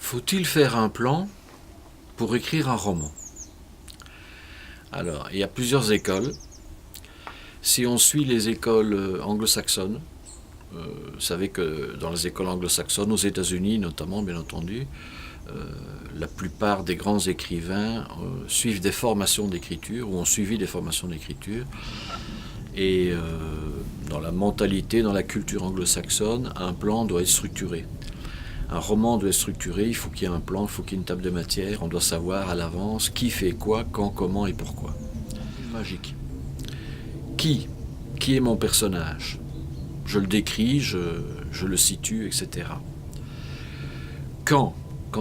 Faut-il faire un plan pour écrire un roman? Alors, il y a plusieurs écoles. Si on suit les écoles anglo-saxonnes, vous savez que dans les écoles anglo-saxonnes, aux États-Unis notamment, bien entendu, la plupart des grands écrivains suivent des formations d'écriture ou ont suivi des formations d'écriture. Et dans la mentalité, dans la culture anglo-saxonne, un plan doit être structuré. Un roman doit être structuré, il faut qu'il y ait un plan, il faut qu'il y ait une table de matière, on doit savoir à l'avance qui fait quoi, quand, comment et pourquoi. Magique. Qui est mon personnage? Je le décris, je le situe, etc. Quand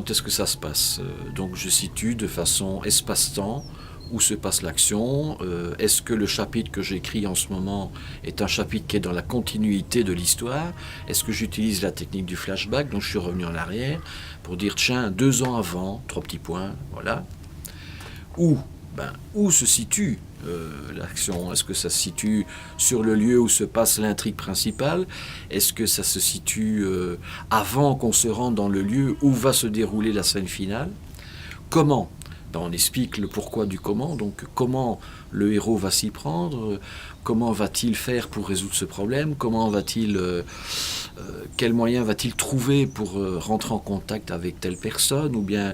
est-ce que ça se passe? Donc je situe de façon espace-temps, où se passe l'action. Est-ce que le chapitre que j'écris en ce moment est un chapitre qui est dans la continuité de l'histoire? Est-ce que j'utilise la technique du flashback? Donc je suis revenu en arrière pour dire tiens, 2 ans avant, 3 petits points, voilà. Où se situe l'action? Est-ce que ça se situe sur le lieu où se passe l'intrigue principale? Est-ce que ça se situe avant qu'on se rende dans le lieu où va se dérouler la scène finale? Comment? On explique le pourquoi du comment, donc comment le héros va s'y prendre, comment va-t-il faire pour résoudre ce problème, quels moyens va-t-il trouver pour rentrer en contact avec telle personne, ou bien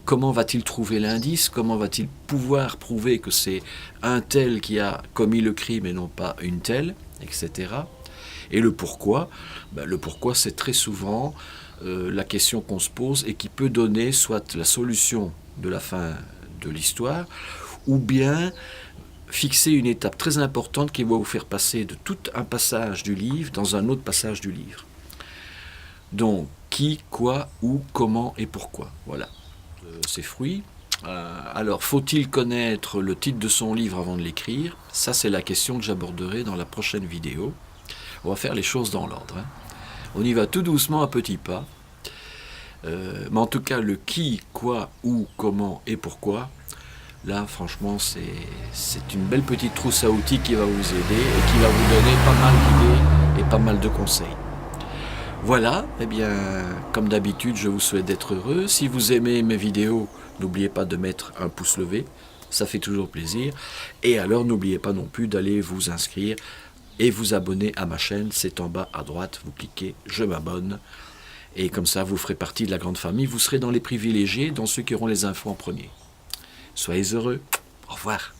comment va-t-il trouver l'indice, comment va-t-il pouvoir prouver que c'est un tel qui a commis le crime et non pas une telle, etc. Et le pourquoi, c'est très souvent la question qu'on se pose et qui peut donner soit la solution de la fin de l'histoire, ou bien fixer une étape très importante qui va vous faire passer de tout un passage du livre dans un autre passage du livre. Donc, qui, quoi, où, comment et pourquoi. Voilà. Ces fruits. Alors, faut-il connaître le titre de son livre avant de l'écrire? Ça, c'est la question que j'aborderai dans la prochaine vidéo. On va faire les choses dans l'ordre. On y va tout doucement, à petits pas. Mais en tout cas, le qui, quoi, où, comment et pourquoi, là, franchement, c'est une belle petite trousse à outils qui va vous aider et qui va vous donner pas mal d'idées et pas mal de conseils. Voilà, eh bien, comme d'habitude, je vous souhaite d'être heureux. Si vous aimez mes vidéos, n'oubliez pas de mettre un pouce levé, ça fait toujours plaisir. Et alors, n'oubliez pas non plus d'aller vous inscrire et vous abonner à ma chaîne, c'est en bas à droite, vous cliquez « Je m'abonne ». Et comme ça, vous ferez partie de la grande famille, vous serez dans les privilégiés, dans ceux qui auront les infos en premier. Soyez heureux, au revoir.